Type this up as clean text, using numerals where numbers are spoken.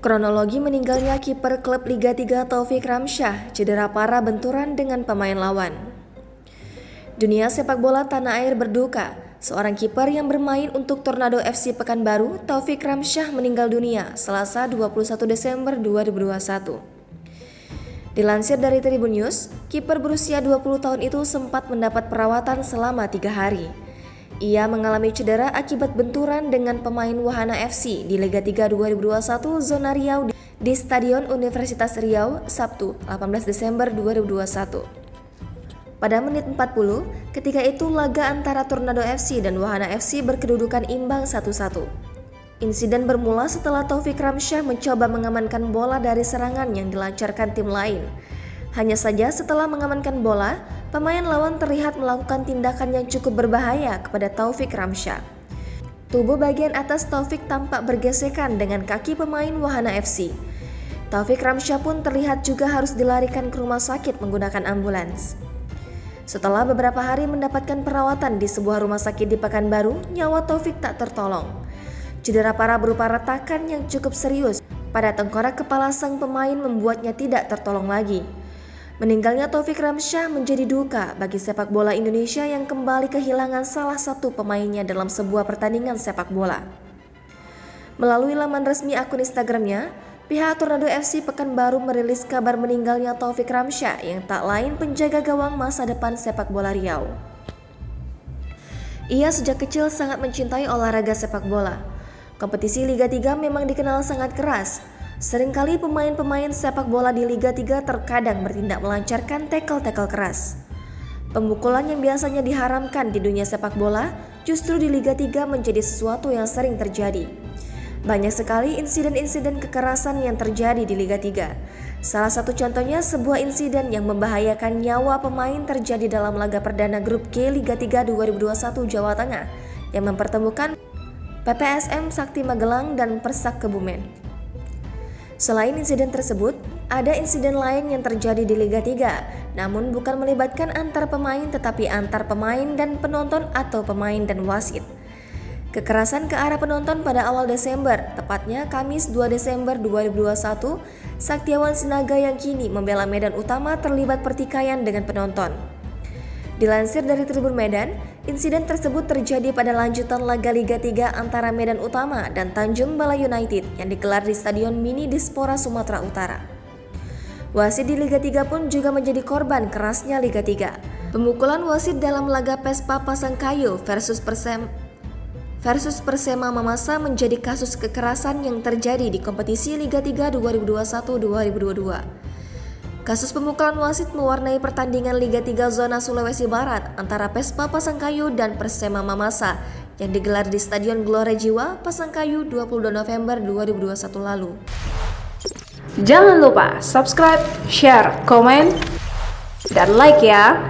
Kronologi meninggalnya kiper klub Liga 3 Taufik Ramsyah cedera parah benturan dengan pemain lawan. Dunia sepak bola tanah air berduka. Seorang kiper yang bermain untuk Tornado FC Pekanbaru, Taufik Ramsyah meninggal dunia Selasa 21 Desember 2021. Dilansir dari Tribun News, kiper berusia 20 tahun itu sempat mendapat perawatan selama 3 hari. Ia mengalami cedera akibat benturan dengan pemain Wahana FC di Liga 3 2021 zona Riau di Stadion Universitas Riau, Sabtu 18 Desember 2021. Pada menit 40, ketika itu laga antara Tornado FC dan Wahana FC berkedudukan imbang 1-1. Insiden bermula setelah Taufik Ramsyah mencoba mengamankan bola dari serangan yang dilancarkan tim lain. Hanya saja setelah mengamankan bola, pemain lawan terlihat melakukan tindakan yang cukup berbahaya kepada Taufik Ramsyah. Tubuh bagian atas Taufik tampak bergesekan dengan kaki pemain Wahana FC. Taufik Ramsyah pun terlihat juga harus dilarikan ke rumah sakit menggunakan ambulans. Setelah beberapa hari mendapatkan perawatan di sebuah rumah sakit di Pekanbaru, nyawa Taufik tak tertolong. Cedera parah berupa retakan yang cukup serius pada tengkorak kepala sang pemain membuatnya tidak tertolong lagi. Meninggalnya Taufik Ramsyah menjadi duka bagi sepak bola Indonesia yang kembali kehilangan salah satu pemainnya dalam sebuah pertandingan sepak bola. Melalui laman resmi akun Instagramnya, pihak Tornado FC Pekanbaru merilis kabar meninggalnya Taufik Ramsyah yang tak lain penjaga gawang masa depan sepak bola Riau. Ia sejak kecil sangat mencintai olahraga sepak bola. Kompetisi Liga 3 memang dikenal sangat keras. Seringkali pemain-pemain sepak bola di Liga 3 terkadang bertindak melancarkan tackle-tackle keras. Pemukulan yang biasanya diharamkan di dunia sepak bola justru di Liga 3 menjadi sesuatu yang sering terjadi. Banyak sekali insiden-insiden kekerasan yang terjadi di Liga 3. Salah satu contohnya sebuah insiden yang membahayakan nyawa pemain terjadi dalam laga perdana grup G Liga 3 2021 Jawa Tengah yang mempertemukan PPSM Sakti Magelang dan Persak Kebumen. Selain insiden tersebut, ada insiden lain yang terjadi di Liga 3, namun bukan melibatkan antar pemain tetapi antar pemain dan penonton atau pemain dan wasit. Kekerasan ke arah penonton pada awal Desember, tepatnya Kamis 2 Desember 2021, Saktiawan Sinaga yang kini membela Medan Utama terlibat pertikaian dengan penonton. Dilansir dari Tribun Medan, insiden tersebut terjadi pada lanjutan laga Liga 3 antara Medan Utama dan Tanjung Balai United yang digelar di Stadion Mini Dispora Sumatera Utara. Wasit di Liga 3 pun juga menjadi korban kerasnya Liga 3. Pemukulan wasit dalam laga Pespa Pasangkayu versus Persema Mamasa menjadi kasus kekerasan yang terjadi di kompetisi Liga 3 2021-2022. Kasus pemukulan wasit mewarnai pertandingan Liga 3 Zona Sulawesi Barat antara Pespa Pasangkayu dan Persema Mamasa yang digelar di Stadion Gelora Jiwa, Pasangkayu 22 November 2021 lalu. Jangan lupa subscribe, share, komen, dan like ya!